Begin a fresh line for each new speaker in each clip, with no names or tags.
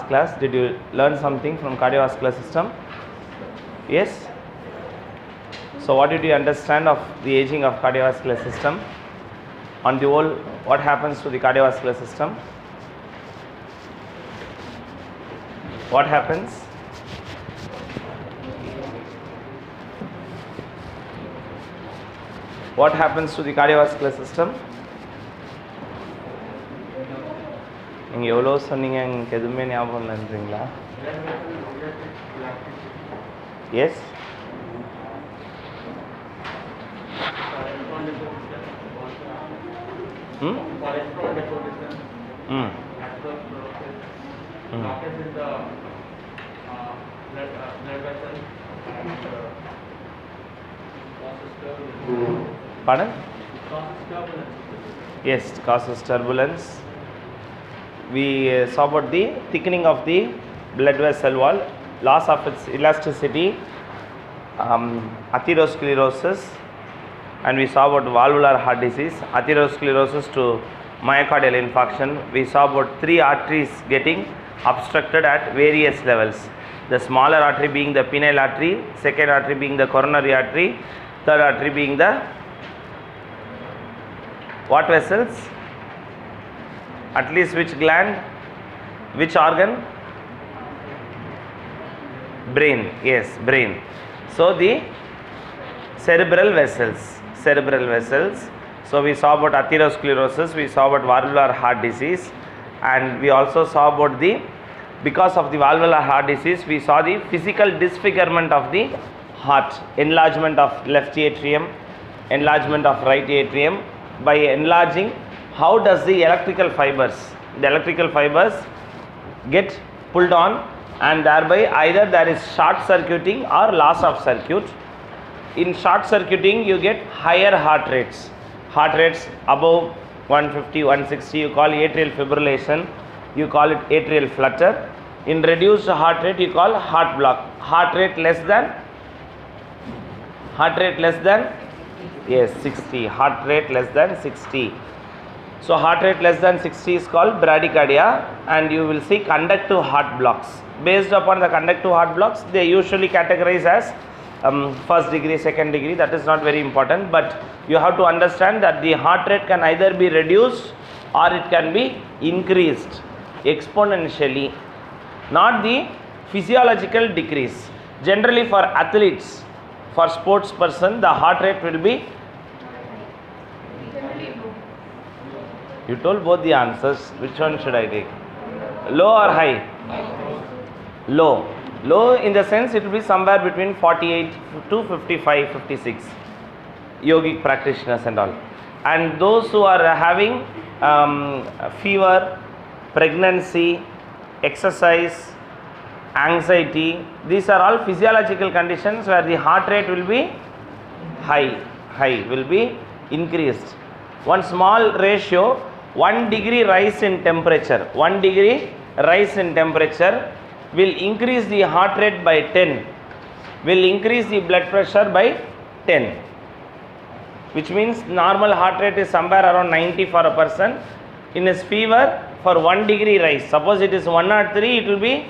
class, did you learn something from cardiovascular system? Yes? So what did you understand of the aging of cardiovascular system? On the whole, what happens to the cardiovascular system? What happens? What happens to the cardiovascular system? நீங்கள் எவ்வளோ சொன்னீங்க, எனக்கு எதுவுமே ஞாபகம் இல்லைன்றீங்களா? Yes, pardon? Yes, causes turbulence. We saw about the thickening of the blood vessel wall, loss of its elasticity, atherosclerosis, and we saw about valvular heart disease, atherosclerosis to myocardial infarction. We saw about 3 arteries getting obstructed at various levels. The smaller artery being the penile artery, second artery being the coronary artery, third artery being the what vessels? At least which gland? Which organ? Brain. Yes, brain. So the cerebral vessels. Cerebral vessels. So we saw about atherosclerosis, we saw about valvular heart disease, and we also saw about the, because of the valvular heart disease, we saw the physical disfigurement of the heart, enlargement of left atrium, enlargement of right atrium. By enlarging, how does the electrical fibers get pulled on, and thereby either there is short circuiting or loss of circuit. In short circuiting, you get higher heart rates above 150, 160, you call atrial fibrillation, you call it atrial flutter. In reduced heart rate, you call heart block. Heart rate less than yes, 60. Heart rate less than 60. So heart rate less than 60 is called bradycardia, and you will see conductive heart blocks. Based upon the conductive heart blocks, they usually categorize as first degree, second degree. That is not very important, but you have to understand that the heart rate can either be reduced or it can be increased exponentially, not the physiological decrease. Generally for athletes, for sports person, the heart rate will be, you told both the answers, which one should I take? Low or high? Low. Low in the sense it will be somewhere between 48 to 55, 56, yogic practitioners and all. And those who are having fever, pregnancy, exercise, anxiety, these are all physiological conditions where the heart rate will be high, will be increased. One small ratio, 1 degree rise in temperature, 1 degree rise in temperature will increase the heart rate by 10, will increase the blood pressure by 10, which means normal heart rate is somewhere around 90 for a person. In his fever, for 1 degree rise, suppose it is 103, it will be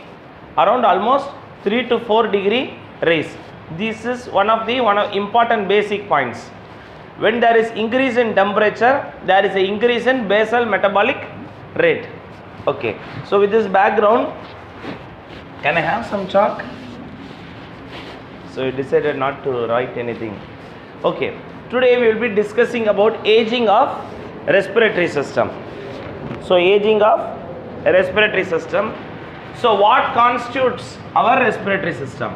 around almost 3 to 4 degree rise. This is one of important basic points. When there is increase in temperature, there is an increase in basal metabolic rate. Okay, so with this background, can I have some chalk? So you decided not to write anything. Okay, today we will be discussing about aging of respiratory system. So aging of respiratory system. So what constitutes our respiratory system?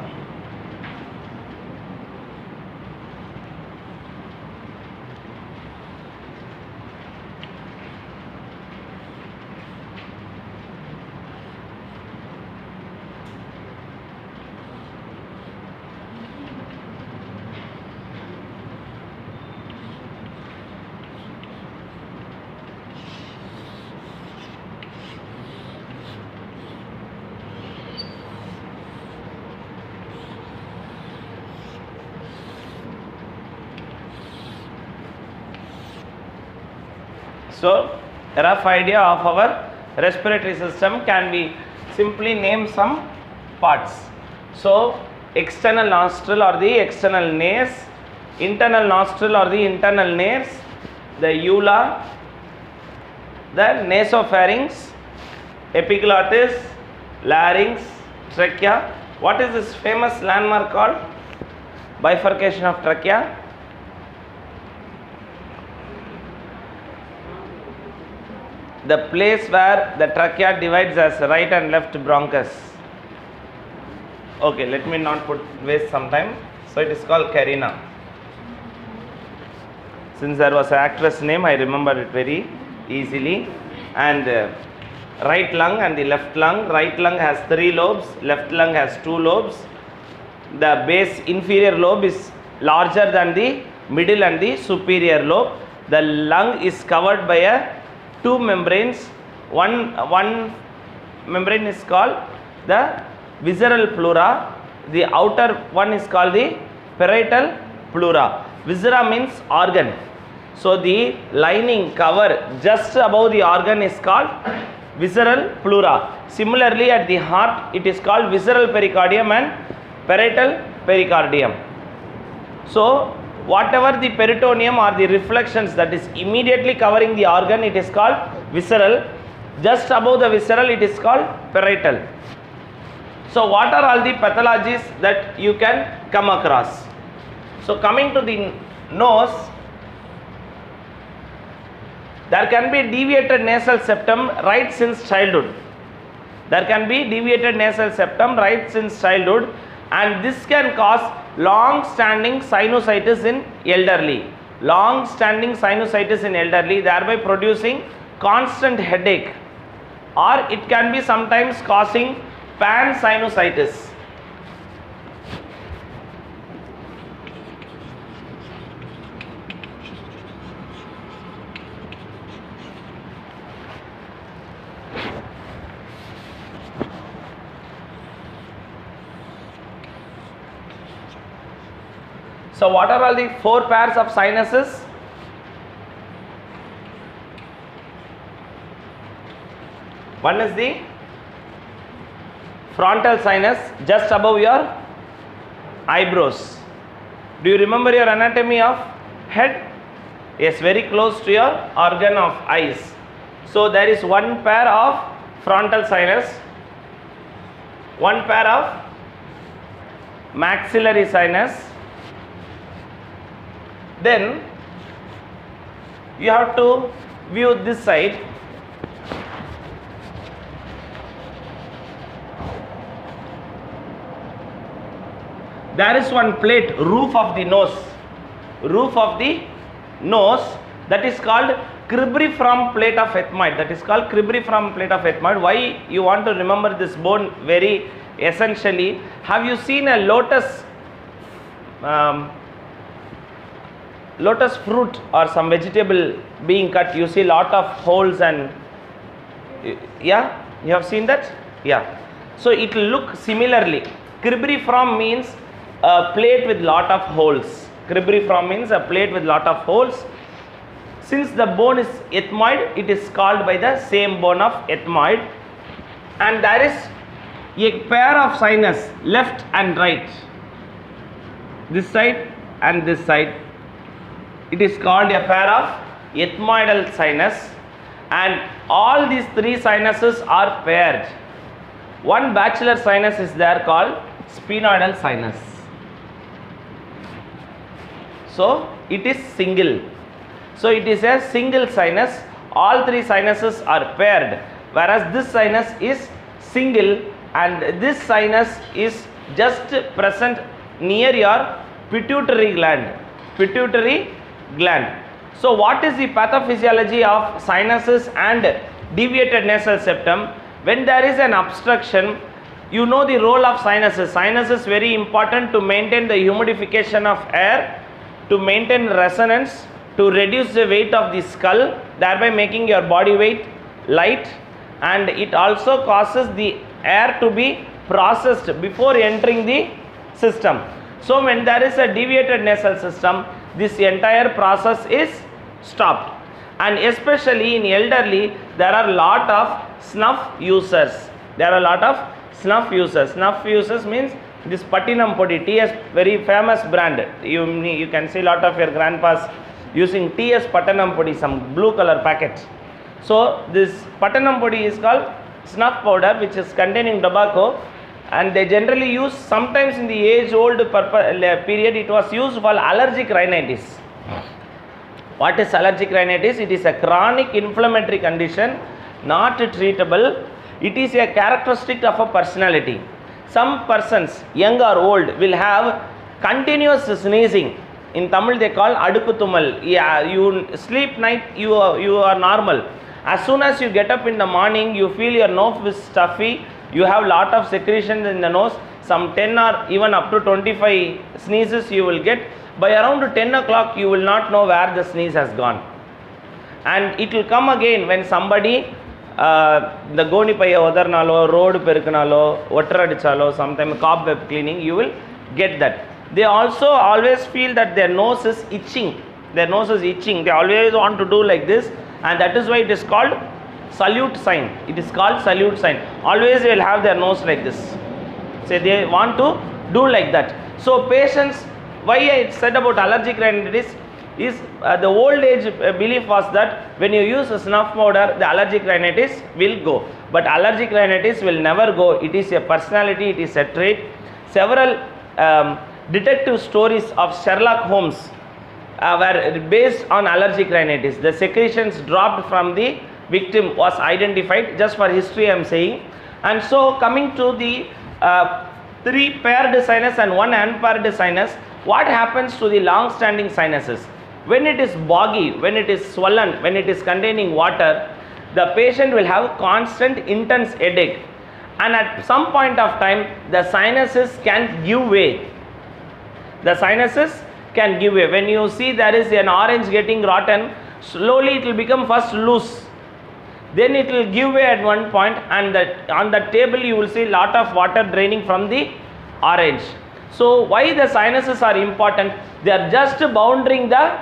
So a rough idea of our respiratory system can be simply name some parts. So external nostril or the external nares, internal nostril or the internal nares, the uvula, the nasopharynx, epiglottis, larynx, trachea. What is this famous landmark called? Bifurcation of trachea. The place where the trachea divides as right and left bronchus. Okay, let me not waste some time. So it is called carina. Since there was an actress name, I remember it very easily. And right lung and the left lung. Right lung has 3 lobes, left lung has 2 lobes. The base inferior lobe is larger than the middle and the superior lobe. The lung is covered by 2 membranes. One membrane is called the visceral pleura. The outer one is called the parietal pleura. Viscera means organ. So the lining cover just above the organ is called visceral pleura. Similarly, at the heart it is called visceral pericardium and parietal pericardium. So whatever the peritoneum or the reflections that is immediately covering the organ, it is called visceral. Just above the visceral, it is called parietal. So what are all the pathologies that you can come across? So coming to the nose, there can be deviated nasal septum right since childhood. There can be deviated nasal septum right since childhood, and this can cause long-standing sinusitis in elderly. Long-standing sinusitis in elderly, thereby producing constant headache, or it can be sometimes causing pansinusitis. So what are all the 4 pairs of sinuses? One is the frontal sinus just above your eyebrows. Do you remember your anatomy of head? Yes, very close to your organ of eyes. So there is 1 pair of frontal sinus, 1 pair of maxillary sinus. Then you have to view this side. There is one plate, roof of the nose. Roof of the nose, that is called cribriform plate of ethmoid. That is called cribriform plate of ethmoid. Why you want to remember this bone very essentially? Have you seen a lotus lotus fruit or some vegetable being cut? You see lot of holes, and yeah, you have seen that? Yeah. So it will look similarly. Cribriform means a plate with lot of holes. Cribriform means a plate with lot of holes. Since the bone is ethmoid, it is called by the same bone of ethmoid, and there is a pair of sinus left and right, this side and this side. It is called a pair of ethmoidal sinus, and all these 3 sinuses are paired. One bachelor sinus is there called sphenoidal sinus. So it is single. So it is a single sinus. All 3 sinuses are paired, whereas this sinus is single, and this sinus is just present near your pituitary gland. Pituitary gland. So what is the pathophysiology of sinuses and deviated nasal septum? When there is an obstruction, you know the role of sinuses. Sinus is very important to maintain the humidification of air, to maintain resonance, to reduce the weight of the skull, thereby making your body weight light, and it also causes the air to be processed before entering the system. So when there is a deviated nasal system, this entire process is stopped, and especially in elderly there are lot of snuff users. There are a lot of snuff users. Snuff users means this Pattinam Podi, TS, very famous brand. You can see a lot of your grandpas using TS Pattinam Podi, some blue color packet. So this Pattinam Podi is called snuff powder, which is containing tobacco, and they generally use sometimes in the age-old period. It was used for allergic rhinitis. What is allergic rhinitis? It is a chronic inflammatory condition, not treatable. It is a characteristic of a personality. Some persons, young or old, will have continuous sneezing. In Tamil they call adukutumal. Yeah, you sleep night, you are normal. As soon as you get up in the morning, you feel your nose is stuffy. You have lot of secretions in the nose. Some 10 or even up to 25 sneezes you will get. By around 10 o'clock, you will not know where the sneeze has gone. And it will come again when somebody the goni paya odarnalo, road perkunalo, water adichalo, sometimes cobweb cleaning, you will get that. They also always feel that their nose is itching. Their nose is itching. They always want to do like this, and that is why it is called salute sign. It is called salute sign. Always they will have their nose like this. Say they want to do like that. So patients, why I said about allergic rhinitis is the old age belief was that when you use a snuff powder, the allergic rhinitis will go. But allergic rhinitis will never go. It is a personality, it is a trait. Several detective stories of Sherlock Holmes were based on allergic rhinitis. The secretions dropped from the victim was identified. Just for history I am saying. And so coming to the 3 paired sinus and 1 unpaired sinus, what happens to the long standing sinuses? When it is boggy, when it is swollen, when it is containing water, the patient will have constant intense headache, and at some point of time the sinuses can give way. The sinuses can give way. When you see there is an orange getting rotten, slowly it will become first loose, then it will give way at one point, and on the table you will see lot of water draining from the orange. So why the sinuses are important? They are just bounding the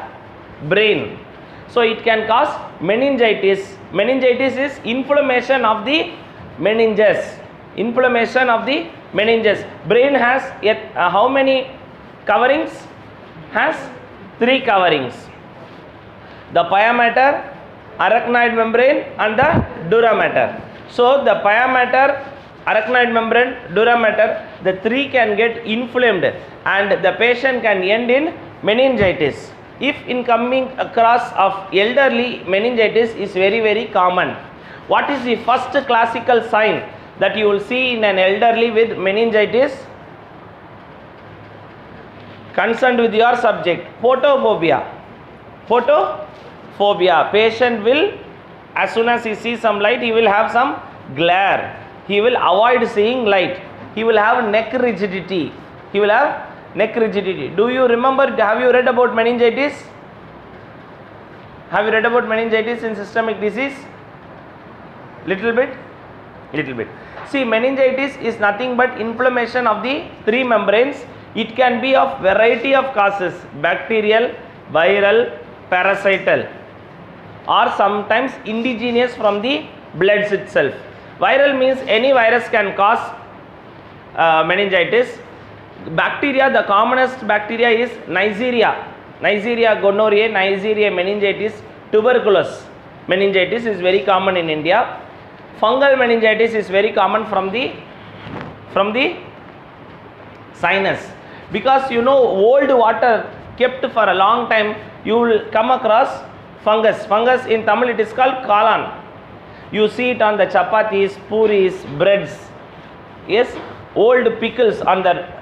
brain. So it can cause meningitis. Meningitis is inflammation of the meninges. Inflammation of the meninges. Brain has how many coverings? Has 3 coverings. The pia mater, arachnoid membrane, and the dura mater. So the pia mater, arachnoid membrane, dura mater, the 3 can get inflamed, and the patient can end in meningitis. If in coming across of elderly, meningitis is very common. What is the first classical sign that you will see in an elderly with meningitis? Concerned with your subject, photophobia. Photophobia. Patient will, as soon as he sees some light, he will have some glare. He will avoid seeing light. He will have neck rigidity. He will have neck rigidity. Do you remember, have you read about meningitis? Have you read about meningitis in systemic disease? Little bit? Little bit. See, meningitis is nothing but inflammation of the 3 membranes. It can be of variety of causes, bacterial, viral, parasital, or sometimes indigenous from the blood itself. Viral means any virus can cause meningitis. Bacteria, the commonest bacteria is Neisseria. Neisseria gonorrhoeae, Neisseria meningitis, tuberculosis meningitis is very common in India. Fungal meningitis is very common from the sinus. Because you know, old water kept for a long time, you will come across fungus. Fungus in Tamil it is called kalan. You see it on the chapatis, puris, breads. Yes, old pickles on the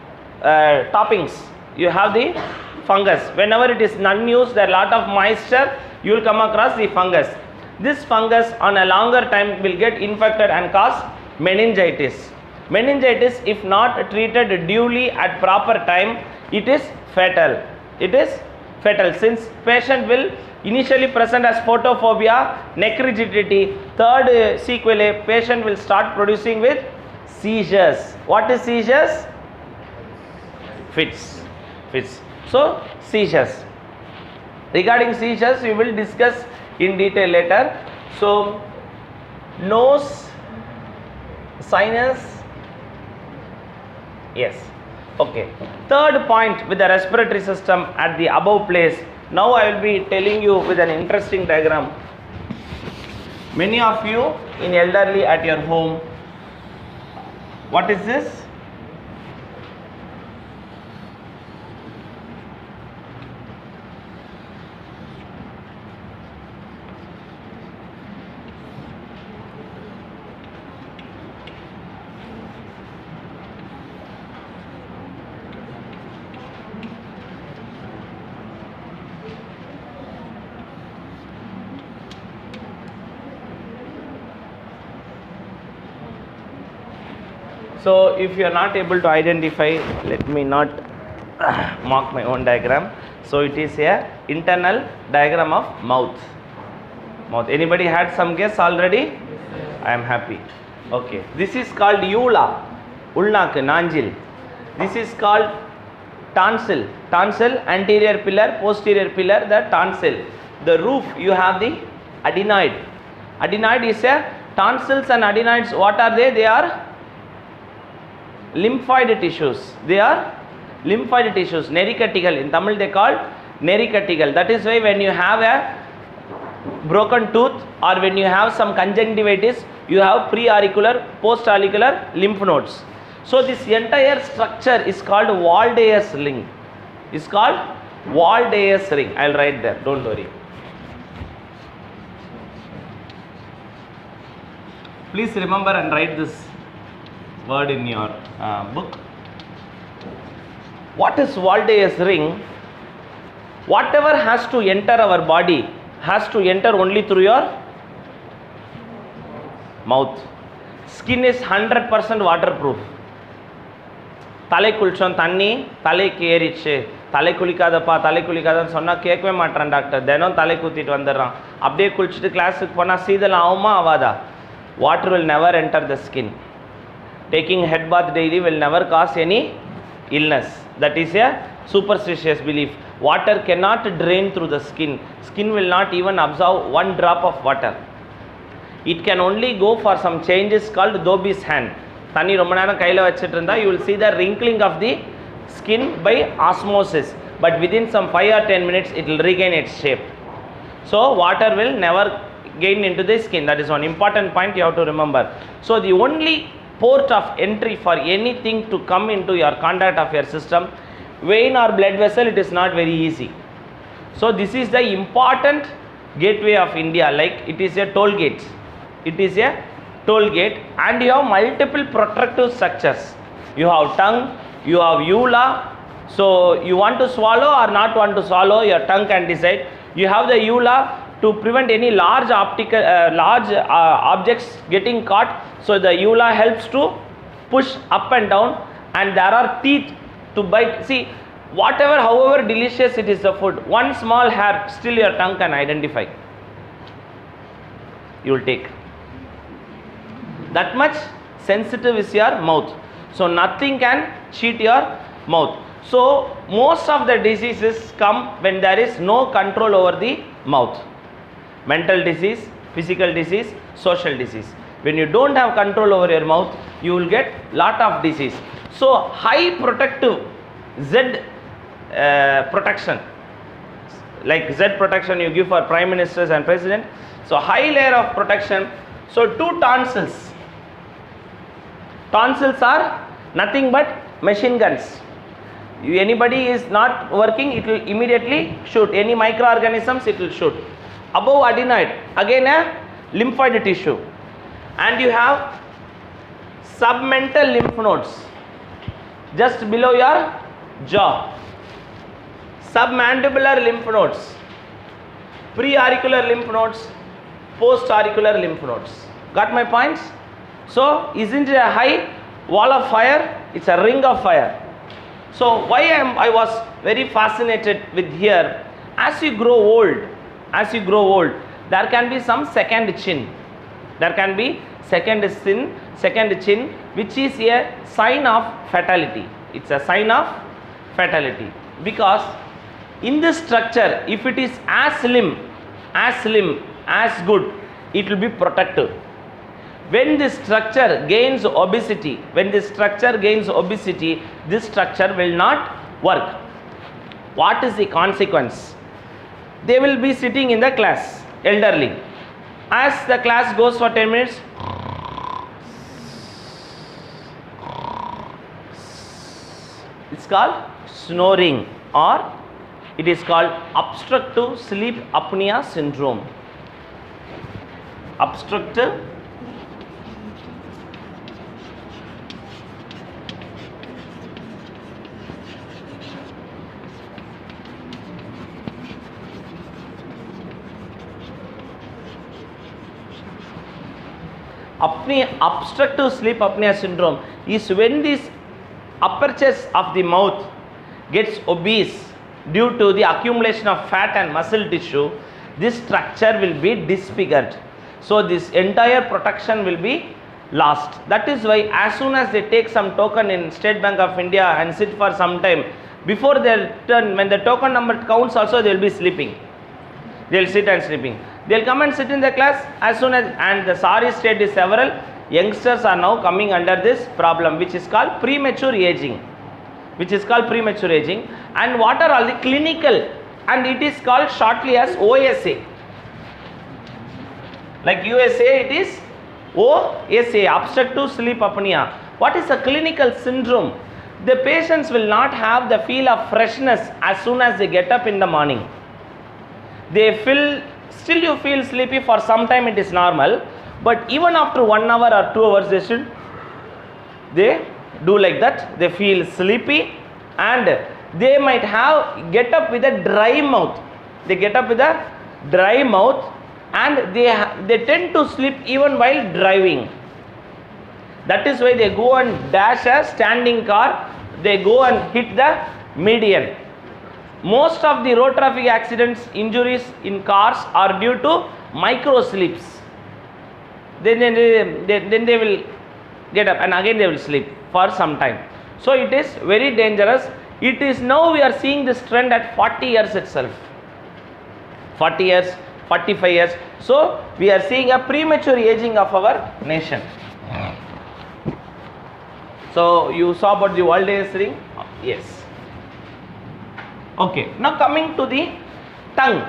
toppings. You have the fungus. Whenever it is unused, there are lot of moisture, you will come across the fungus. This fungus on a longer time will get infected and cause meningitis. Meningitis, if not treated duly at proper time, it is fatal. It is fatal, since patient will initially present as photophobia, neck rigidity. Third sequelae, patient will start producing with seizures. What is seizures? Fits. So seizures. Regarding seizures, we will discuss in detail later. So nose sinus. Yes. Okay. Third point with the respiratory system at the above place. Now I will be telling you with an interesting diagram. Many of you in elderly at your home, what is this? So if you are not able to identify, let me not mark my own diagram. So it is a internal diagram of mouth. Mouth. Anybody had some guess already? I am happy. Okay. This is called uvula, ulnak, nanjil. This is called tonsil. Tonsil, anterior pillar, posterior pillar, the tonsil. The roof, you have the adenoid. Adenoid is a tonsils and adenoids. What are they? They are lymphoid tissues. They are lymphoid tissues. Nericatical. In Tamil they call nericatical. That is why when you have a broken tooth or when you have some conjunctivitis, you have pre-auricular, post-auricular lymph nodes. So this entire structure is called Waldeus ring. It's called Waldeus ring. I'll write there. Don't worry. Please remember and write this word in your book. What is Waldeus ring? Whatever has to enter our body has to enter only through your mouth. Skin is 100% waterproof. தலை குளிச்சோம் தண்ணி தலைக்கு ஏறிச்சு, தலை குளிக்காதப்பா தலை குளிக்காதன்னு சொன்னால் கேட்கவே மாட்டேறான் doctor. தினம் தலை குத்திட்டு வந்துடுறான். அப்படியே குளிச்சுட்டு கிளாஸுக்கு போனால் சீதல் ஆகுமா ஆவாதா? Water will never enter the skin. Taking head bath daily will never cause any illness. That is a superstitious belief. Water cannot drain through the skin. Skin will not even absorb one drop of water. It can only go for some changes called Dobby's hand. தண்ணி ரொம்ப நேரம் கையில் வச்சுட்டு இருந்தால் you will see the wrinkling of the skin by osmosis. But within some 5 or 10 minutes it will regain its shape. So water will never gain into the skin. That is one important point you have to remember. So the only port of entry for anything to come into your contact of your system, vein or blood vessel, it is not very easy. So this is the important gateway of India, like it is a toll gate. It is a toll gate and you have multiple protective structures. You have tongue, you have uvula. So you want to swallow or not want to swallow, your tongue can decide. You have the uvula to prevent any large objects getting caught. So the uvula helps to push up and down, and there are teeth to bite. See, whatever, however delicious it is the food, one small hair still your tongue can identify. You will take. That much sensitive is your mouth. So nothing can cheat your mouth. So most of the diseases come when there is no control over the mouth. Mental disease, physical disease, social disease. When you don't have control over your mouth, you will get lot of disease. So high protective Z protection, like Z protection you give for prime ministers and president. So high layer of protection. So two tonsils. Tonsils are nothing but machine guns. Anybody is not working, it will immediately shoot. Any microorganisms, it will shoot. Above adenoid, again a lymphoid tissue. And you have submental lymph nodes just below your jaw. Submandibular lymph nodes, pre-auricular lymph nodes, post-auricular lymph nodes. Got my points? So isn't it a high wall of fire? It's a ring of fire. So why I was very fascinated with here, as you grow old, there can be some second chin. There can be second chin, which is a sign of fatality. It's a sign of fatality, because in this structure, if it is as slim, as good, it will be protective. When this structure gains obesity, this structure will not work. What is the consequence? They will be sitting in the class, elderly. As the class goes for 10 minutes, it's called snoring, or it is called obstructive sleep apnea syndrome. Obstructive obstructive sleep apnea syndrome is when this apertures of the mouth gets obese due to the accumulation of fat and muscle tissue. This structure will be disfigured, so this entire protection will be lost. That is why as soon as they take some token in State Bank of India and sit for some time, before their turn, when the token number counts also, they will be sleeping. They will sit and sleeping. They will come and sit in the class as soon as, and the sorry state is several youngsters are now coming under this problem, which is called premature aging. And what are all the clinical, and it is called shortly as OSA. Like USA, it is OSA, obstructive sleep apnea. What is a clinical syndrome? The patients will not have the feel of freshness as soon as they get up in the morning. They feel, still you feel sleepy for some time, it is normal, but even after 1 hour or 2 hours they do like that. They feel sleepy and they might get up with a dry mouth. And they tend to sleep even while driving. That is why they go and dash a standing car, they go and hit the median. Most of the road traffic accidents, injuries in cars are due to micro sleeps. Then they will get up and again they will sleep for some time. So it is very dangerous. It is now we are seeing this trend at 40 years itself. 40 years, 45 years. So we are seeing a premature aging of our nation. So you saw about the World Health Ring? Yes. Okay, now coming to the tongue.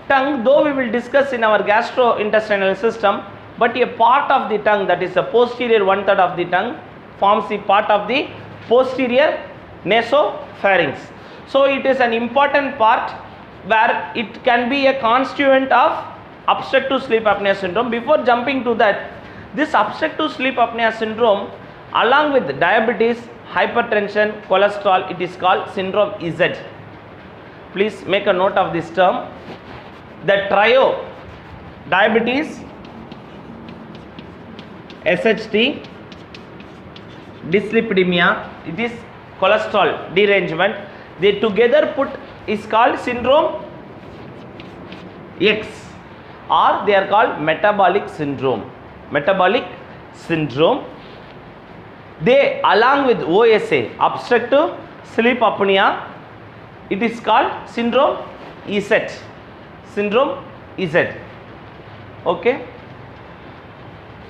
Tongue, though we will discuss in our gastrointestinal system, but a part of the tongue, that is the posterior 1/3 of the tongue, forms the part of the posterior nasopharynx. So it is an important part where it can be a constituent of obstructive sleep apnea syndrome. Before jumping to that, this obstructive sleep apnea syndrome, along with diabetes, hypertension, cholesterol, it is called syndrome Z. Please make a note of this term. The trio, diabetes, SHT, dyslipidemia, it is cholesterol derangement, they together put is called syndrome X, or they are called metabolic syndrome. They, along with OSA, obstructive sleep apnea, it is called syndrome Z. Okay.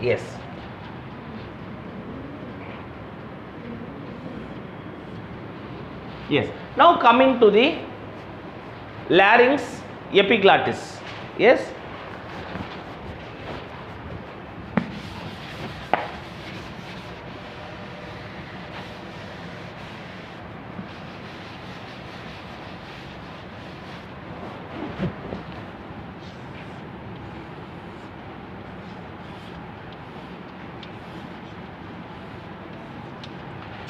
Yes. Yes. Now coming to the larynx, epiglottis. Yes.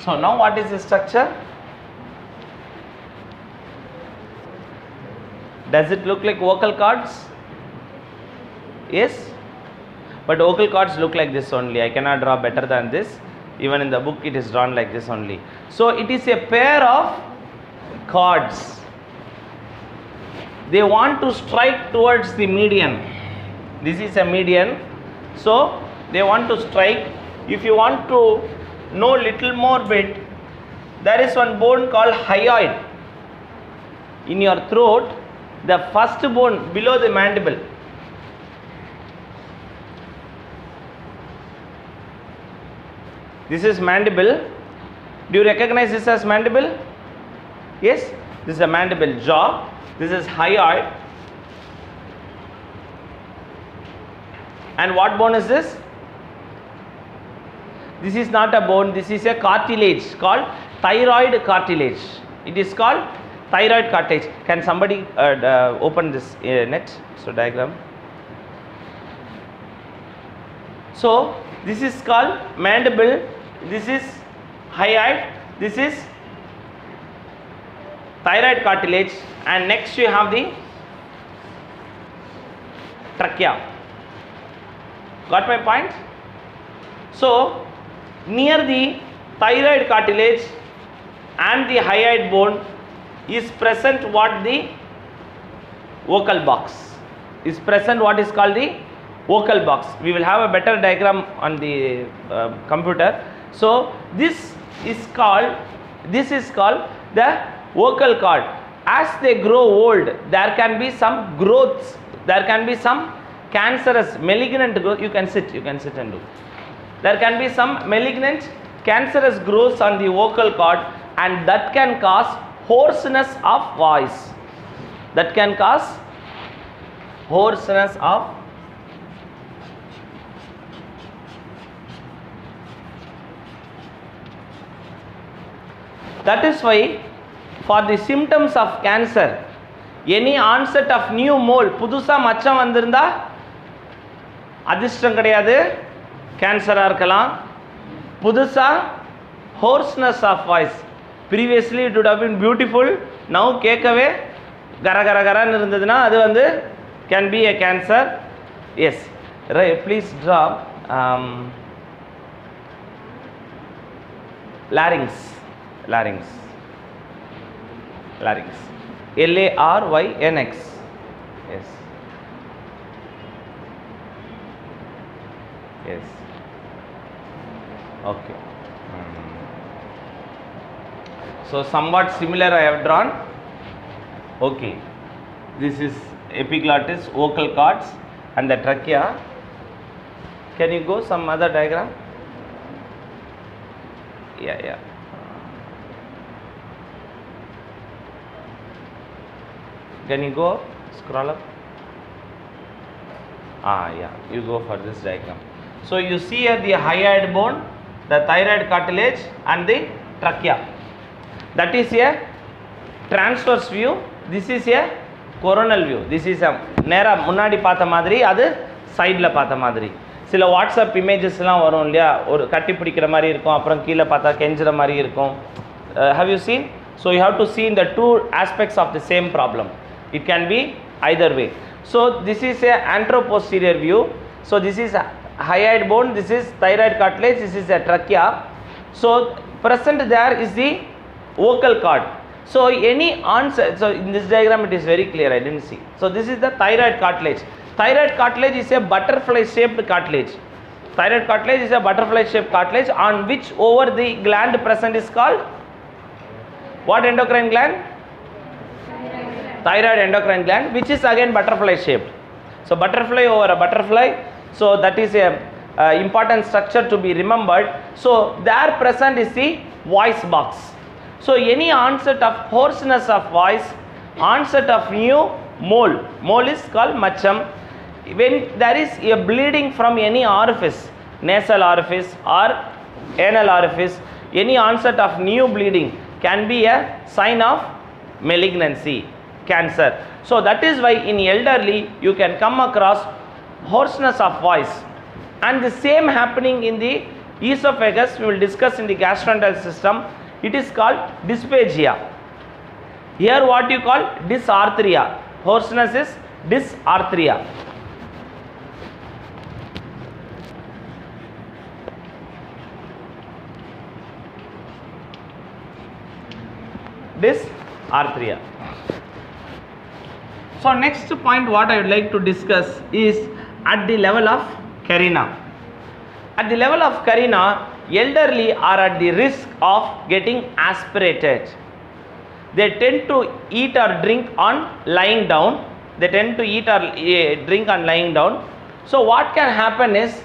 So now what is the structure? Does it look like vocal cords? Yes, but vocal cords look like this only. I cannot draw better than this. Even in the book it is drawn like this only. So it is a pair of cords. They want to strike towards the median. This is a median. So they want to strike. If you want to know little more bit, there is one bone called hyoid in your throat, the first bone below the mandible. This is mandible. Do you recognize this as mandible? Yes, this is a mandible jaw. This is hyoid. And what bone is this? This is not a bone, this is a cartilage called thyroid cartilage. It is called thyroid cartilage. Can somebody open this net? So diagram. So this is called mandible, this is hyoid, this is thyroid cartilage, and next you have the trachea. Got my point? So near the thyroid cartilage and the hyoid bone is present what the vocal box. Is present what is called the vocal box. We will have a better diagram on the computer. So this is called the vocal cord. As they grow old, there can be some growths, there can be some cancerous malignant growth. You can sit and do. There can be some malignant cancerous growths on the vocal cord, and that can cause hoarseness of voice. That can cause hoarseness of That is why for the symptoms of cancer, any onset of new mole, புதுசா மச்சம் வந்திருந்தா அதிர்ஷ்டம் கிடையாது, கேன்சரா இருக்கலாம். புதுசா hoarseness of voice, previously it would have been beautiful, now கேட்கவே கரகரகரன்னு இருந்ததுன்னா அது வந்து can be a cancer. Yes, right. Please draw larynx. Larynx, Larynx. Yes, yes, okay. So somewhat similar I have drawn. Okay, this is epiglottis, vocal cords, and the trachea. Can you go some other diagram? Yeah. Can you go scroll up? Yeah, you go for this diagram. So you see here the hyoid bone, the thyroid cartilage, and the trachea. That is a transverse view. This is a coronal view. This is a நேரா முன்னாடி பார்த்த மாதிரி, அது சைடுல பார்த்த மாதிரி. சில WhatsApp இமேஜஸ்லாம் வரும் இல்லையா, ஒரு கட்டி பிடிக்கிற மாதிரி இருக்கும், அப்புறம் கீழே பார்த்தா கெஞ்சுற மாதிரி இருக்கும். Have you seen? So you have to see in the two aspects of the same problem. It can be either way. So this is a anteroposterior view. So this is a hyoid bone, this is thyroid cartilage, this is a trachea. So present there is the vocal cord. So any onset, so in this diagram it is very clear, I didn't see. So this is the thyroid cartilage. Thyroid cartilage is a butterfly shaped cartilage. Thyroid cartilage is a butterfly shaped cartilage on which over the gland present is called what endocrine gland? Thyroid endocrine gland, which is again butterfly shaped. So butterfly over a butterfly, so that is a important structure to be remembered. So there present is the voice box. So any onset of hoarseness of voice, onset of new mole is called macham. When there is a bleeding from any orifice, nasal orifice or anal orifice, any onset of new bleeding can be a sign of malignancy, cancer. So that is why in elderly you can come across hoarseness of voice, and the same happening in the esophagus we will discuss in the gastrointestinal system. It is called dysphagia. Here what you call dysarthria. Hoarseness is dysarthria. Dysarthria. So next point what I would like to discuss is at the level of carina. At the level of carina, elderly are at the risk of getting aspirated. They tend to eat or drink on lying down. So what can happen is,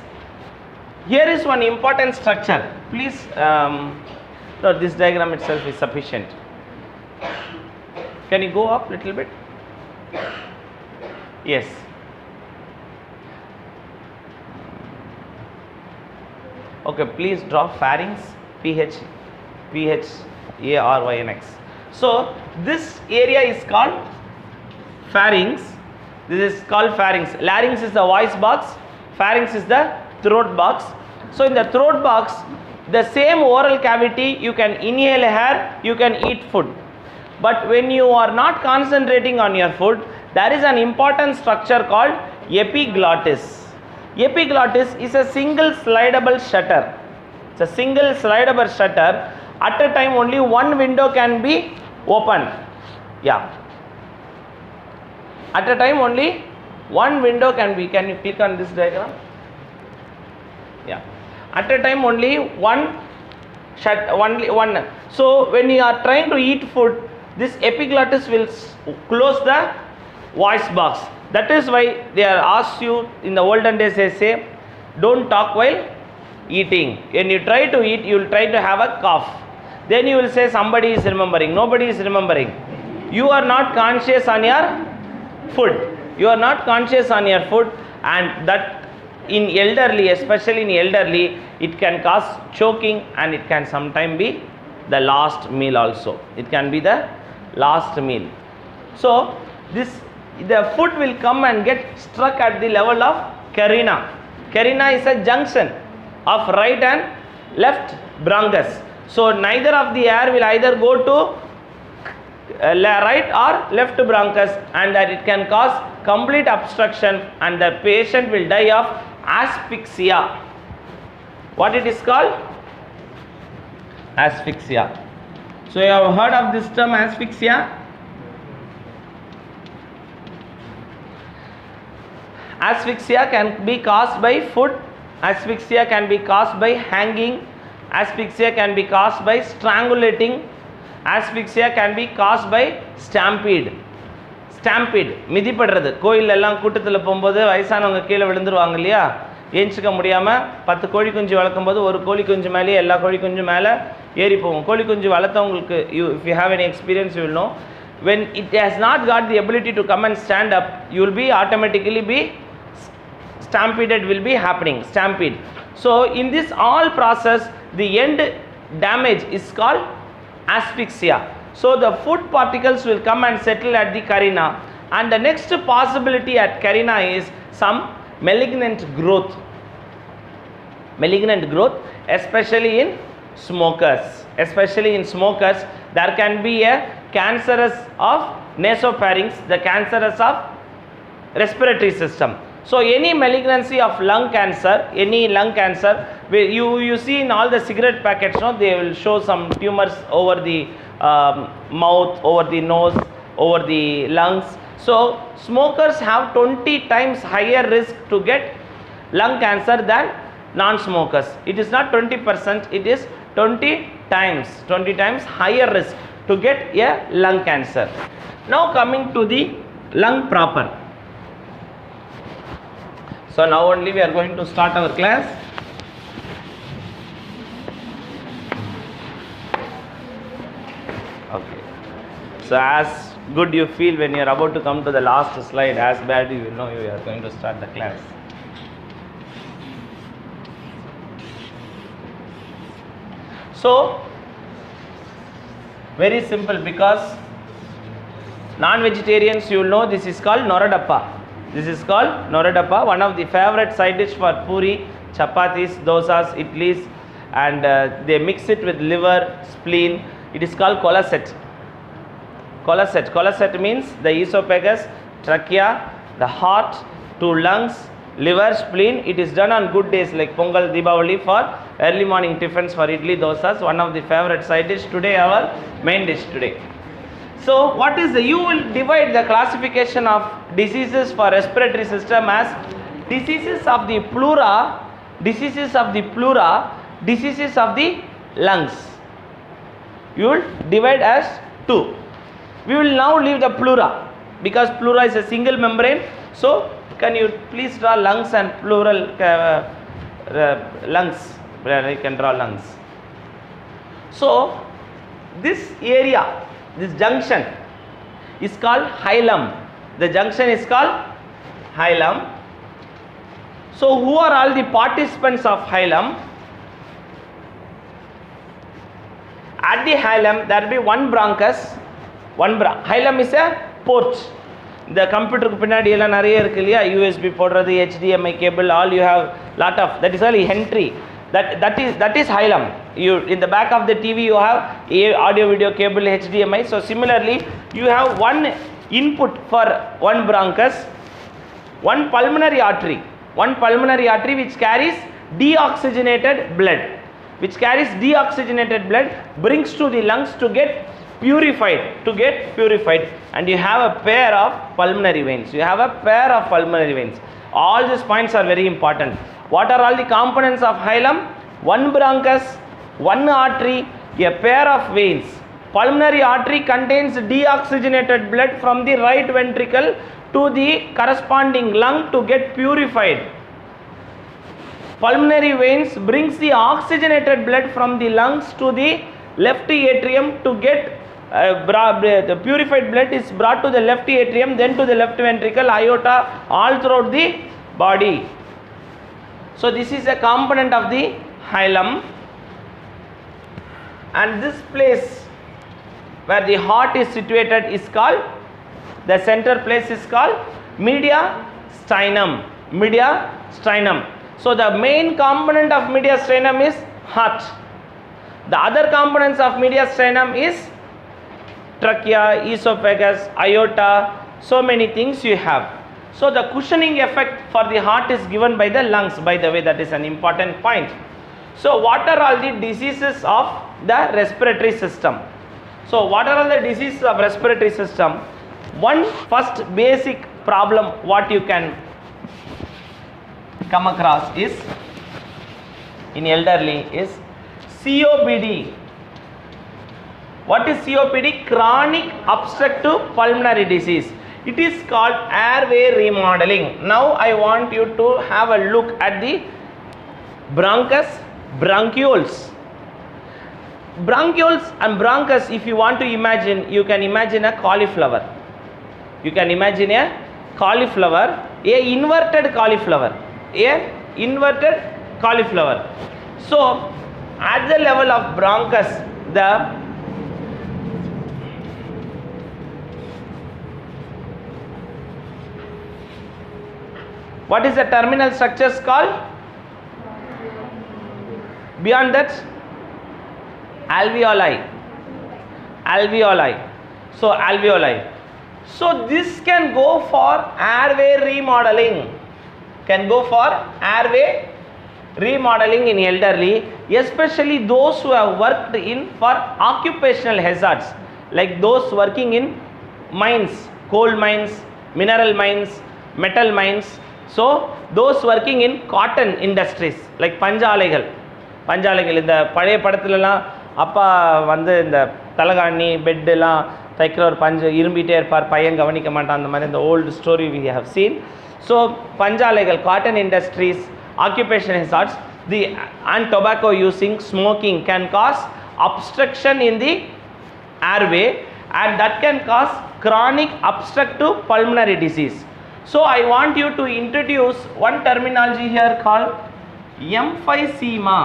here is one important structure. please, no, this diagram itself is sufficient. Can you go up little bit? Yes. Okay, please draw pharynx, PH-A-R-Y-N-X. So this area is called pharynx. This is called pharynx. Larynx is the voice box. Pharynx is the throat box. So in the throat box, the same oral cavity, you can inhale air, you can eat food. But when you are not concentrating on your food, there is an important structure called epiglottis. Epiglottis is a single slidable shutter. It's a single slidable shutter. At a time only one window can be opened. Yeah. At a time only one window can be. Can you click on this diagram? Yeah. At a time only one. So when you are trying to eat food, this epiglottis will close the voice box. That is why they are asked you in the olden days, they say, don't talk while eating. When you try to eat, you will try to have a cough. Then you will say somebody is remembering. Nobody is remembering. You are not conscious on your food. You are not conscious on your food, and that in elderly, especially in elderly, it can cause choking, and it can sometimes be the last meal also. It can be the last meal. So the food will come and get struck at the level of carina. Carina is a junction of right and left bronchus. So neither of the air will either go to right or left bronchus, and that it can cause complete obstruction, and the patient will die of asphyxia. What it is called? Asphyxia. So you have heard of this term asphyxia? Asphyxia can be caused by food. Asphyxia can be caused by hanging. Asphyxia can be caused by strangulating. Asphyxia can be caused by stampede. Stampede, மிதிப்படுறது. கோயில் எல்லாம் கூட்டத்தில் போகும்போது வயசானவங்க கீழே விழுந்துருவாங்க இல்லையா, ஏஞ்சிக்க முடியாமல் 10 கோழி குஞ்சு வளர்க்கும் போது ஒரு கோழி குஞ்சு மேலே எல்லா கோழி குஞ்சு மேலே ஏறி போகும். கோழி குஞ்சு வளர்த்தவங்களுக்கு, if you have any experience, you will know, when it has not got the ability to come and stand up, you will be automatically be stampeded, will be happening, stampede. So in this all process, the end damage is called asphyxia. So the food particles will come and settle at the carina, and the next possibility at carina is some malignant growth. Malignant growth, especially in smokers. Especially in smokers, there can be a cancerous of nasopharynx, the cancerous of respiratory system. So any malignancy of lung cancer, any lung cancer, you see in all the cigarette packets, no, they will show some tumors over the mouth, over the nose, over the lungs. So smokers have 20 times higher risk to get lung cancer than non-smokers. It is not 20%, it is 20 times higher risk to get a lung cancer. Now coming to the lung proper. So now only we are going to start our class. Okay. So as good you feel when you are about to come to the last slide, as bad you will know you are going to start the class. So very simple, because non-vegetarians, you will know this is called noradappa. This is called noradappa, one of the favorite side dish for puri, chapatis, dosas, idlis, and they mix it with liver, spleen. It is called colocet. Colocet. Colocet means the esophagus, trachea, the heart, 2 lungs, liver, spleen. It is done on good days like Pongal, Deepavali, for early morning tiffins, for idli, dosas. One of the favorite side dish today, our main dish today. So what is the, you will divide the classification of diseases for respiratory system as diseases of the pleura, diseases of the pleura, diseases of the lungs. You will divide as 2. We will now leave the pleura, because pleura is a single membrane. So can you please draw lungs and pleural lungs? You can draw lungs. So this area, this junction is called hilum. The junction is called hilum. So who are all the participants of hilum? At the hilum there will be one bronchus. Hilum is a port. The computer பின்னாடி எல்லாம் நிறைய இருக்கு இல்லையா, USB போடுறது, HDMI cable, all you have lot of, that is only entry. That is hilum. You in the back of the TV you have audio video cable, HDMI. So similarly you have one input for one bronchus, one pulmonary artery which carries deoxygenated blood, brings to the lungs to get purified, and you have a pair of pulmonary veins. All these points are very important. What are all the components of hilum? One bronchus, one artery, a pair of veins. Pulmonary artery contains deoxygenated blood from the right ventricle to the corresponding lung to get purified. Pulmonary veins brings the oxygenated blood from the lungs to the left atrium to get the purified blood is brought to the left atrium, then to the left ventricle, aorta, all throughout the body. So this is a component of the hilum, and this place where the heart is situated is called, the center place is called mediastinum. So the main component of mediastinum is heart. The other components of mediastinum is trachea, esophagus, aorta, so many things you have. So the cushioning effect for the heart is given by the lungs, by the way, that is an important point. So what are all the diseases of the respiratory system? So what are all the diseases of respiratory system? One first basic problem what you can come across is in elderly is COPD. What is COPD? Chronic obstructive pulmonary disease. It is called airway remodeling. Now I want you to have a look at the bronchus, bronchioles. Bronchioles and bronchus, if you want to imagine, you can imagine a cauliflower. A inverted cauliflower. So at the level of bronchus, what is the terminal structures called? Beyond that, alveoli. So alveoli. So this can go for airway remodeling. In elderly, especially those who have worked in for occupational hazards, like those working in mines, coal mines, mineral mines, metal mines. So those working in cotton industries like பஞ்சாலைகள் இந்த பழைய படத்துலலாம் அப்பா வந்து இந்த தலகாணி bed எல்லாம் தைக்கிற ஒரு பஞ்சு இரும்பிட்டே இருப்பார், பையன் கவனிக்க மாட்டான், அந்த மாதிரி இந்த old story we have seen. So பஞ்சாலைகள், cotton industries, occupation hazards, and tobacco using, smoking can cause obstruction in the airway, and that can cause chronic obstructive pulmonary disease. So I want you to introduce one terminology here called emphysema.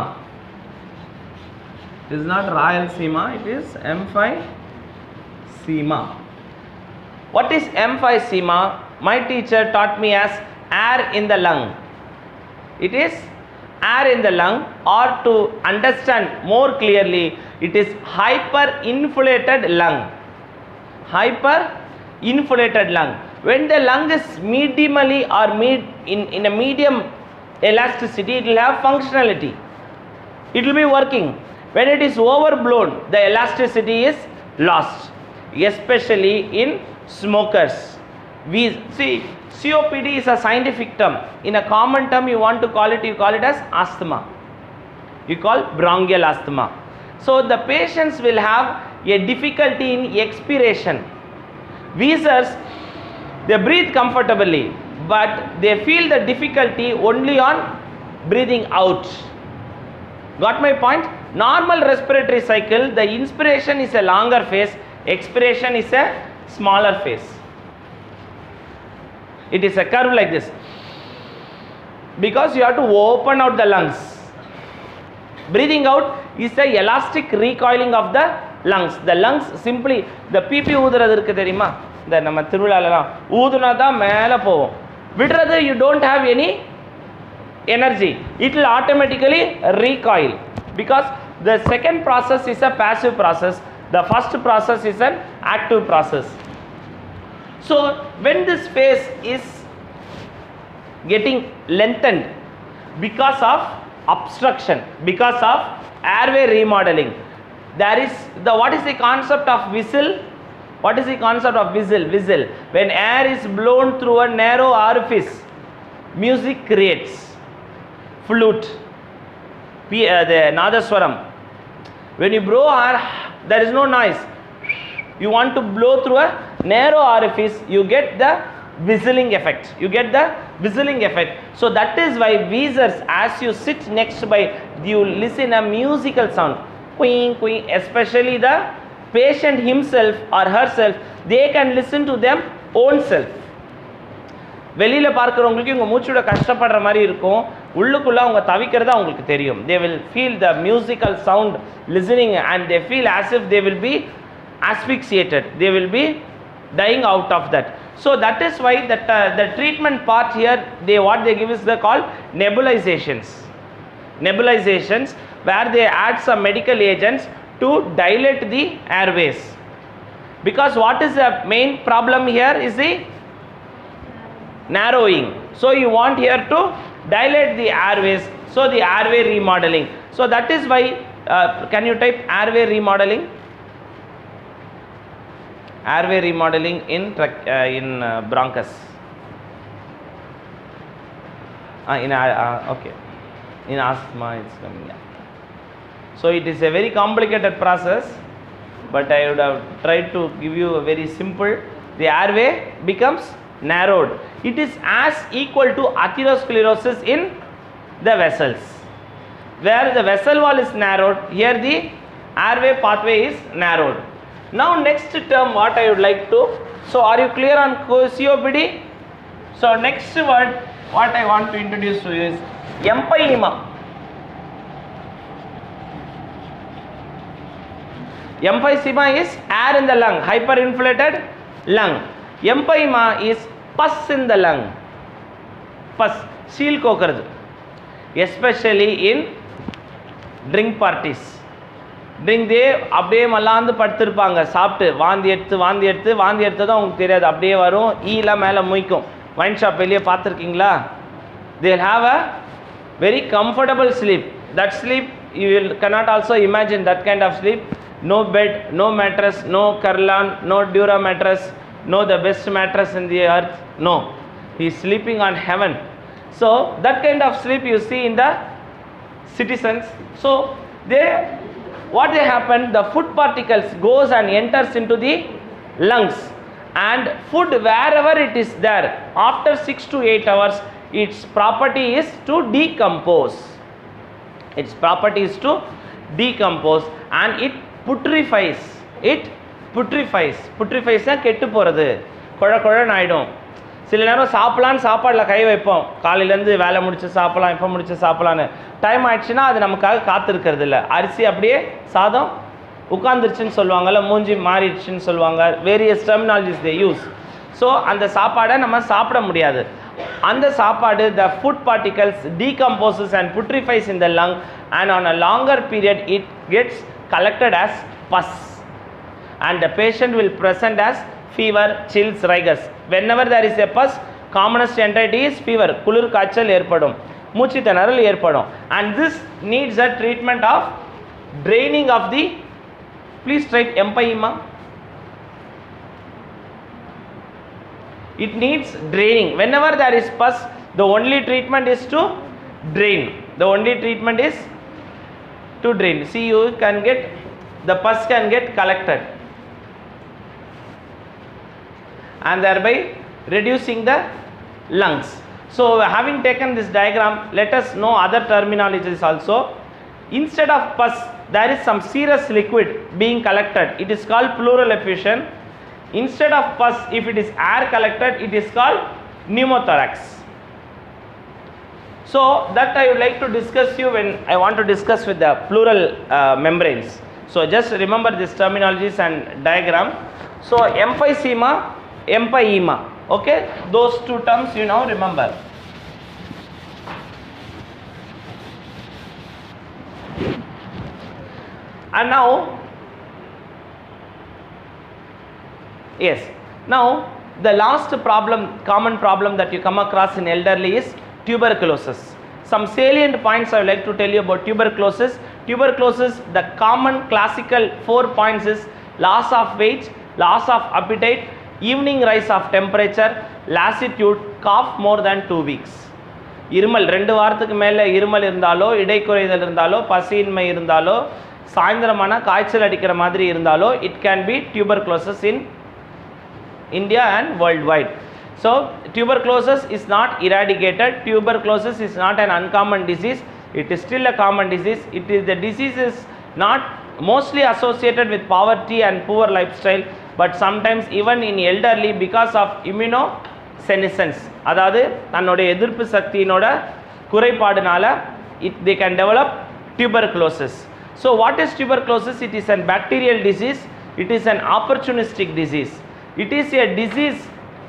It is not Rayalaseema, it is emphysema. What is emphysema? My teacher taught me as air in the lung. It is air in the lung, or to understand more clearly, it is hyperinflated lung. When the lung is medially or in a medium elasticity, it will have functionality. It will be working. When it is overblown, the elasticity is lost, especially in smokers. We see COPD is a scientific term. In a common term, you want to call it, you call it as asthma. You call bronchial asthma. So the patients will have a difficulty in expiration. Wheezers, they breathe comfortably, but they feel the difficulty only on breathing out. Got my point? Normal respiratory cycle, the inspiration is a longer phase, expiration is a smaller phase. It is a curve like this, because you have to open out the lungs. Breathing out is the elastic recoiling of the lungs. The lungs simply, the PP ஊதுறது இருக்கு தெரியுமா, இந்த நம்ம திருவிழாலலாம் ஊதுனா தான் மேலே போவோம், விடுறது you don't have any energy, it will automatically recoil, because the second process is a passive process, the first process is an active process. So when this phase is getting lengthened because of obstruction, because of airway remodeling, there is the, what is the concept of whistle? What is the concept of whistle? Whistle, when air is blown through a narrow orifice, music creates. Flute, the nadaswaram, when you blow air, there is no noise, you want to blow through a narrow orifice, you get the whistling effect, you get the whistling effect. So that is why wheezers, as you sit next by, you listen a musical sound, queen queen, especially the patient himself or herself, they can listen to them own self. வெளியில பார்க்கிறவங்களுக்கு உங்க மூச்சோட கஷ்டப்படுற மாதிரி இருக்கும், உள்ளுக்குள்ள அவங்க தவிக்கிறது அவங்களுக்கு தெரியும். They will feel the musical sound listening and they feel as if they will be asphyxiated, they will be dying out of that. So that is why that the treatment part here, they what they give is the called nebulizations. Nebulizations, where they add some medical agents to dilate the airways, because what is the main problem here is the narrowing. So you want here to dilate the airways, so the airway remodeling. So that is why can you type airway remodeling? Airway remodeling in bronchus. Okay, in asthma it's coming. So it is a very complicated process, but I would have tried to give you a very simple. The airway becomes narrowed. It is as equal to atherosclerosis in the vessels. Where the vessel wall is narrowed, here the airway pathway is narrowed. Now next term what I would like to, so are you clear on COPD? So next word what I want to introduce to you is empyema. Emphysema is air in the lung, hyperinflated lung. Empyema is pus in the lung. Pus, seal kokaradu, especially in drink parties. Drink day அப்படியே மல்லாந்து படுத்திருப்பாங்க, சாப்பிட்டு வாந்தி எடுத்ததும் அவங்களுக்கு தெரியாது, அப்படியே வரும், ஈலாம் மேலே முய்க்கும். Wine shop வெளியே பார்த்துருக்கீங்களா? They will have a very comfortable sleep. That sleep you will cannot also imagine that kind of sleep. No bed, no mattress, no Kurlon, no Dura mattress, no the best mattress in the earth, no, he is sleeping on heaven. So that kind of sleep you see in the citizens. So they, what they happen, the food particles goes and enters into the lungs, and food wherever it is there, after 6 to 8 hours its property is to decompose, its property is to decompose, and it putrifies, it putrifies. Putrifies na kettu போறது, குழன்னு ஆயிடும். சில நேரம் சாப்பிடலான்னு சாப்பாடில் கை வைப்போம், காலையிலேருந்து வேலை முடிச்சு சாப்பிடலாம், இப்போ முடிச்சு சாப்பிடலான்னு, டைம் ஆயிடுச்சுன்னா அது நமக்காக காத்திருக்கிறது இல்லை. அரிசி அப்படியே சாதம் உட்காந்துருச்சுன்னு சொல்லுவாங்கல்ல, மூஞ்சி மாறிடுச்சுன்னு சொல்லுவாங்க, various terminologies they use. So அந்த சாப்பாடை நம்ம சாப்பிட முடியாது. அந்த சாப்பாடு, the food particles decomposes and putrifies in the lung, and on a longer period it gets collected as pus, and the patient will present as fever, chills, rigors. Whenever there is a pus, commonest entity is fever, குளிர் காய்ச்சல் ஏற்படும், மூச்சு திணறல் ஏற்படும், and this needs a treatment of draining of the, please write empyema. It needs draining. Whenever there is pus, the only treatment is to drain, the only treatment is to drain. See, you can get, the pus can get collected and thereby reducing the lungs. So having taken this diagram, let us know other terminologies also. Instead of pus, there is some serous liquid being collected, it is called pleural effusion. Instead of pus, if it is air collected, it is called pneumothorax. So that I would like to discuss you when I want to discuss with the pleural membranes. So just remember these terminologies and diagram. So emphysema, empyema, okay, those two terms you now remember. And now, yes, now the last problem, common problem that you come across in elderly is tuberculosis. Some salient points I would like to tell you about tuberculosis. Tuberculosis, the common classical 4 points is loss of weight, loss of appetite, evening rise of temperature, lassitude, cough more than 2 weeks. இருமல் 2 வாரத்துக்கு மேலே இருமல் இருந்தாலோ, இடைக்குறைதல் இருந்தாலோ, பசியின்மை இருந்தாலோ, சாயந்தரமான காய்ச்சல் அடிக்கிற மாதிரி இருந்தாலோ, it can be tuberculosis in India and worldwide. So tuberculosis is not eradicated. Tuberculosis is not an uncommon disease. It is still a common disease. It is, the disease is not mostly associated with poverty and poor lifestyle, but sometimes even in elderly because of immunosenescence, அதாவது தன்னோட எதிர்ப்பு சக்தியினோட குறைபாடுனால they can develop tuberculosis. So what is tuberculosis? It is a bacterial disease. It is an opportunistic disease. It is a disease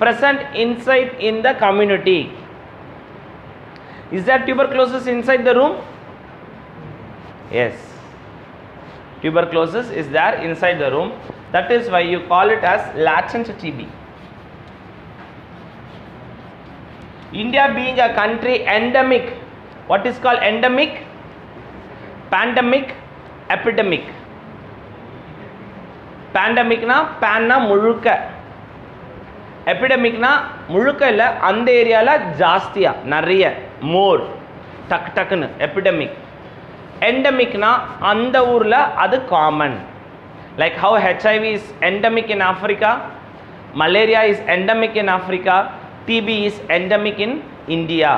present inside in the community. Is there tuberculosis inside the room? Yes, tuberculosis is there inside the room. That is why you call it as latent TB. India being a country endemic, what is called endemic? Pandemic, epidemic. Pandemic na pan na முழுக்க, epidemic na முழுக்க இல்ல, அந்த ஏரியால ஜாஸ்தியா நிறைய, more, டக் டக்குன்னு epidemic. Endemic na அந்த ஊர்ல அது common. Like how HIV is endemic in Africa, malaria is endemic in Africa, TB is endemic in India.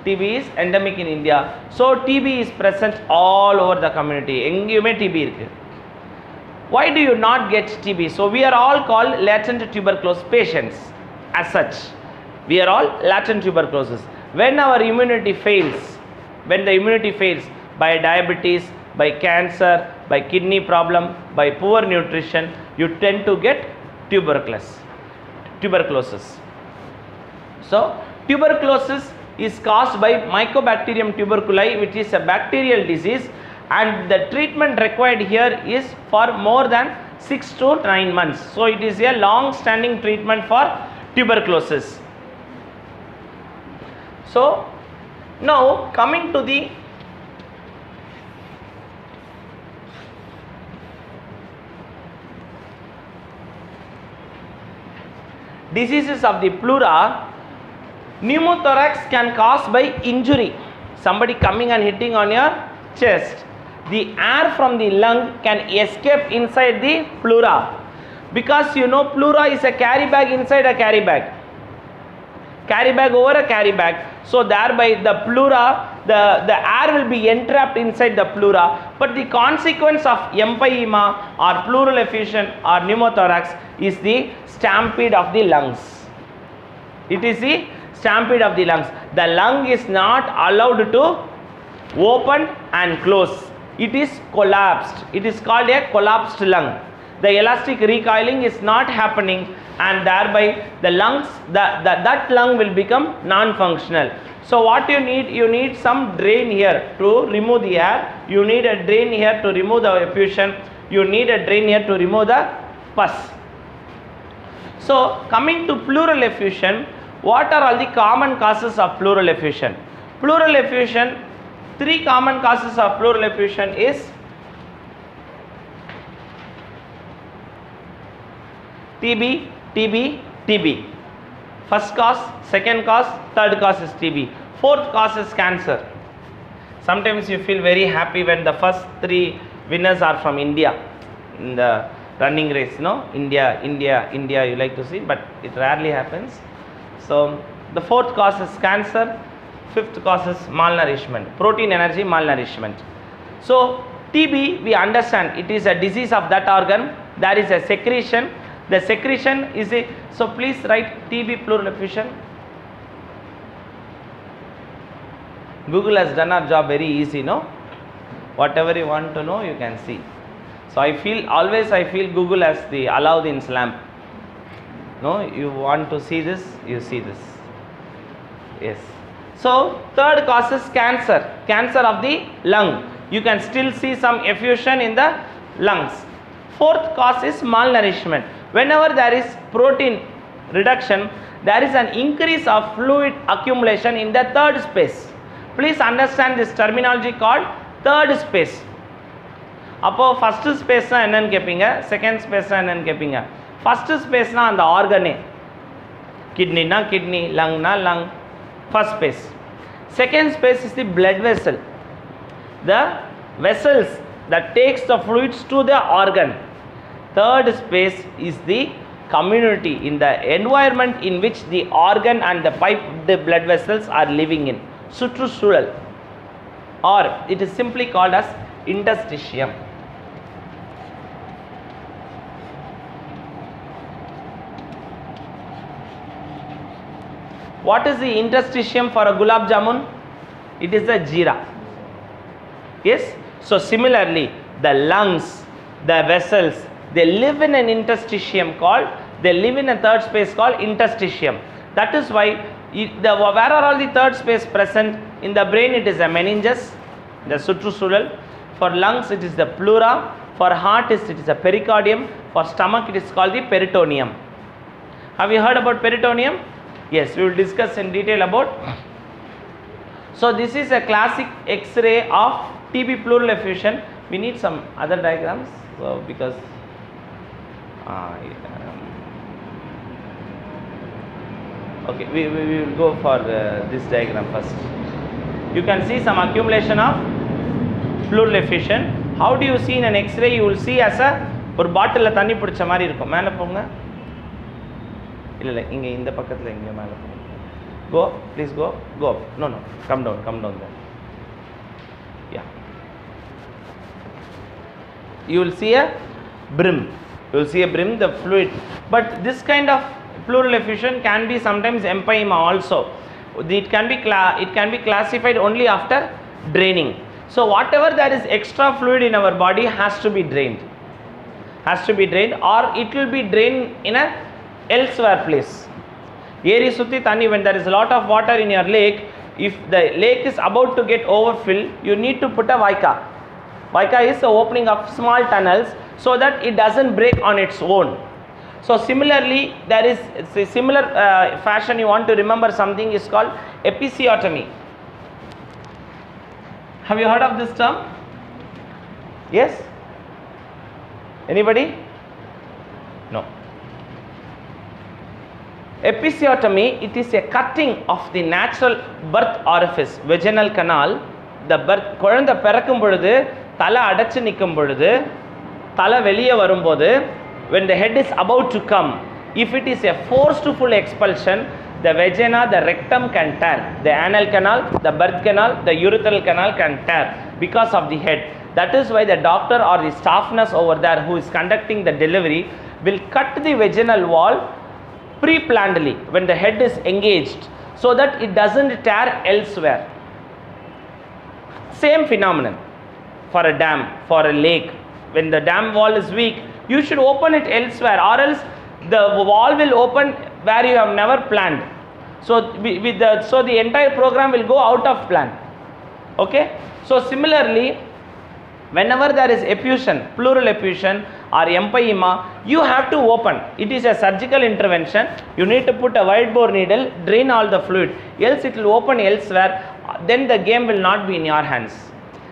TB is endemic in India. So TB is present all over the community. எங்கேயுமே TB இருக்கு. Why do you not get TB? So we are all called latent tuberculosis patients as such. We are all latent tuberculosis. When our immunity fails, when the immunity fails by diabetes, by cancer, by kidney problem, by poor nutrition, you tend to get tuberculosis. So tuberculosis is caused by Mycobacterium tuberculi, which is a bacterial disease, and the treatment required here is for more than 6 to 9 months. So it is a long standing treatment for tuberculosis. So now coming to the diseases of the pleura, pneumothorax can cause by injury, somebody coming and hitting on your chest. The air from the lung can escape inside the pleura, because you know pleura is a carry bag inside a carry bag, carry bag over a carry bag. So thereby the pleura, the air will be entrapped inside the pleura. But the consequence of empyema or pleural effusion or pneumothorax is the stampede of the lungs. It is the stampede of the lungs. The lung is not allowed to open and close. It is collapsed. It is called a collapsed lung. The elastic recoiling is not happening, and thereby the lungs, that lung will become non-functional. So what you need some drain here to remove the air. You need a drain here to remove the effusion. You need a drain here to remove the pus. So coming to pleural effusion, what are all the common causes of pleural effusion? Pleural effusion, 3 common causes of pleural effusion is TB, TB, TB. First cause, second cause, third cause is TB. Fourth cause is cancer. Sometimes you feel very happy when the first 3 winners are from India in the running race, no? India, India, India, you like to see, but it rarely happens. So the fourth cause is cancer, fifth cause is malnourishment, protein energy malnourishment. So TB, we understand it is a disease of that organ. There is a secretion. The secretion is a, so please write TB pleural effusion. Google has done our job very easy, no? Whatever you want to know, you can see. So I feel, always I feel Google as the Aladdin's lamp. No, you want to see this, you see this. Yes. So third cause is cancer, cancer of the lung. You can still see some effusion in the lungs. Fourth cause is malnourishment. Whenever there is protein reduction, there is an increase of fluid accumulation in the third space. Please understand this terminology called third space. அப்போ first space na என்னன்னு கேப்பீங்க, second space na என்னன்னு கேப்பீங்க. First space na அந்த organ, kidney na kidney, lung na lung, first space. Second space is the blood vessel, the vessels that takes the fluids to the organ. Third space is the community, in the environment in which the organ and the pipe, the blood vessels are living in, சுற்றுச்சூழல், or it is simply called as interstitium. What is the interstitium for a gulab jamun? It is a jeera. Yes. So similarly, the lungs, the vessels, they live in an interstitium called, they live in a third space called interstitium. That is why where are all the third space present? In the brain it is a meninges, the சுற்றுச்சூழல். For lungs it is the pleura. For heart it is a pericardium. For stomach it is called the peritoneum. Have you heard about peritoneum? Yes, we will discuss in detail about. So this is a classic X-ray of TB pleural effusion. We need some other diagrams, so because okay, we will go for this diagram first. You can see some accumulation of pleural effusion. How do you see in an X-ray? You will see as a ஒரு பாட்டில்ல தண்ணி பிடிச்ச மாதிரி இருக்கும். மேலே போங்க. இல்ல இங்க இந்த பக்கத்துல இங்க மேலே போங்க. Go, please go up. No, come down there. Yeah. You will see a brim. The fluid. But this kind of pleural effusion can be sometimes empyema also. It can be classified only after draining. So whatever there is extra fluid in our body has to be drained, or it will be drained in a elsewhere place. Eri sutti thanni, when there is a lot of water in your lake, if the lake is about to get overfilled, you need to put a vaika. Vaika is the opening of small tunnels so that it doesn't break on its own. So similarly, there is a similar fashion. You want to remember something is called episiotomy. Have you heard of this term? Yes? Anybody? No. Episiotomy, it is a cutting of the natural birth orifice, vaginal canal. The birth, குழந்தை பிறக்கும் பொழுது தலை அடைச்சு நிற்கும் பொழுது தலை வெளியே வரும்போது, when the head is about to come, if it is a forceful expulsion, the vagina, the rectum can tear, the anal canal, the birth canal, the urethral canal can tear because of the head. That is why the doctor or the staff nurse over there who is conducting the delivery will cut the vaginal wall pre-plannedly when the head is engaged, so that it doesn't tear elsewhere. Same phenomenon for a dam, for a lake. When the dam wall is weak, you should open it elsewhere, or else the wall will open where you have never planned. So the entire program will go out of plan. Okay. So similarly, whenever there is effusion, pleural effusion or empyema, you have to open. It is a surgical intervention. You need to put a wide bore needle, drain all the fluid, else it will open elsewhere. Then the game will not be in your hands.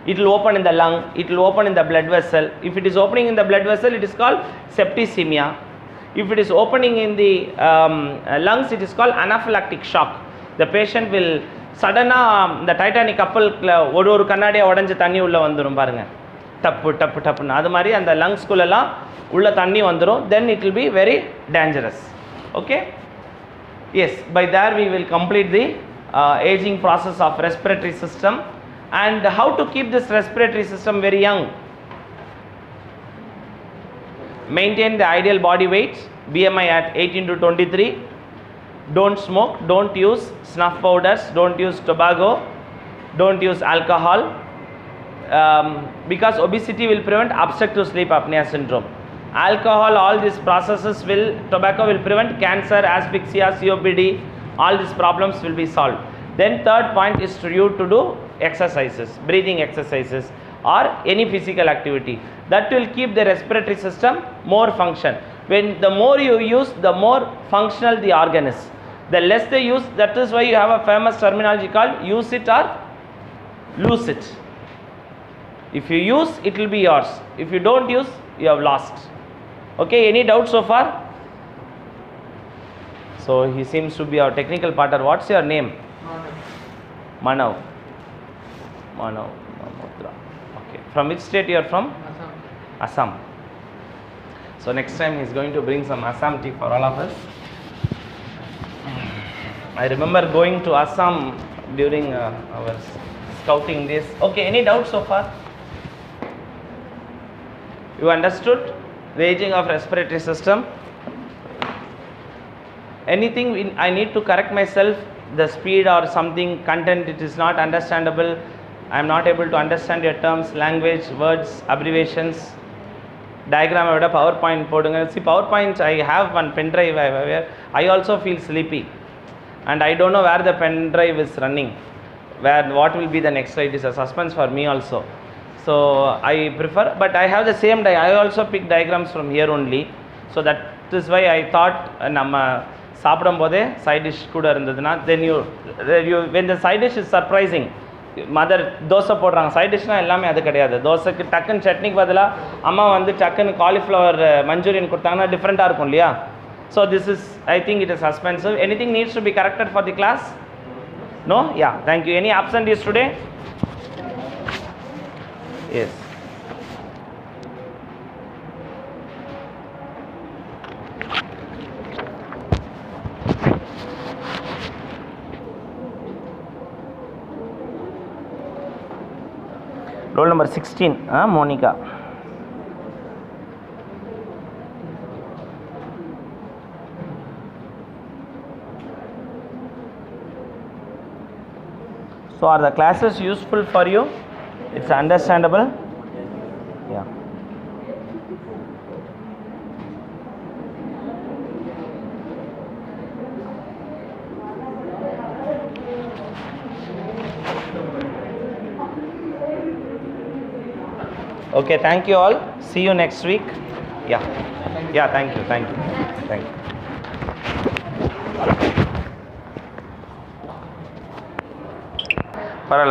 It will open in the lung, it will open in the blood vessel. If it is opening in the blood vessel, it is called septicemia. If it is opening in the lungs, it is called anaphylactic shock. The patient will suddenly, the Titanic couple ஒரு கண்ணாடியா உடைஞ்சு தண்ணி உள்ள வந்துரும் பாருங்க, டப்புன்னு அது மாதிரி அந்த லங்ஸ் குள்ளலாம் உள்ள தண்ணி வந்துரும். Then it will be very dangerous. Okay. Yes, by that we will complete the aging process of respiratory system. And how to keep this respiratory system very young? Maintain the ideal body weight, BMI at 18 to 23. Don't smoke, don't use snuff powders, don't use tobacco, don't use alcohol, because obesity will prevent obstructive sleep apnea syndrome. Alcohol, all these processes tobacco will prevent cancer, asphyxia, COPD, all these problems will be solved. Then third point is for you to do exercises, breathing exercises or any physical activity. That will keep the respiratory system more function. When the more you use, the more functional the organ is. The less they use, that is why you have a famous terminology called use it or lose it. If you use, it will be yours. If you don't use, you have lost. Okay, any doubt so far? So he seems to be our technical partner. What's your name? Manav. Manav Mudra. Okay. From which state you are from? Assam. So next time he is going to bring some Assam tea for all of us. I remember going to Assam during our scouting days. Okay, any doubt so far? You understood the aging of respiratory system? Anything I need to correct myself, the speed or something, content, it is not understandable, I am not able to understand your terms, language, words, abbreviations, diagram, PowerPoint podunga. See, PowerPoint, I have one pen drive where I also feel sleepy and I don't know where the pen drive is running, what will be the next slide. It is a suspense for me also. So I prefer, but I have the same I also pick diagrams from here only. So that is why I thought nama சாப்பிடும்போதே side dish கூட இருந்ததுனா, then you when the side dish is surprising, mother dosa போடுறாங்க, side dishனா எல்லாமே அது கிடையாது. தோசைக்கு டக்குன்னு சட்னிக்கு பதிலா அம்மா வந்து டக்குன்னு காலிஃப்ளவர் மஞ்சூரியன் கொடுத்தாங்கன்னா டிஃப்ரெண்ட்டாக இருக்கும் இல்லையா? So this is, I think it is suspensive. Anything needs to be corrected for the class? No? Yeah, thank you. Any absentees today? Yes. Roll number 16, Monica. So are the classes useful for you? It's understandable? Yeah. Okay, thank you all. See you next week. Yeah. Yeah, thank you. Thank you. Thank you. Parala.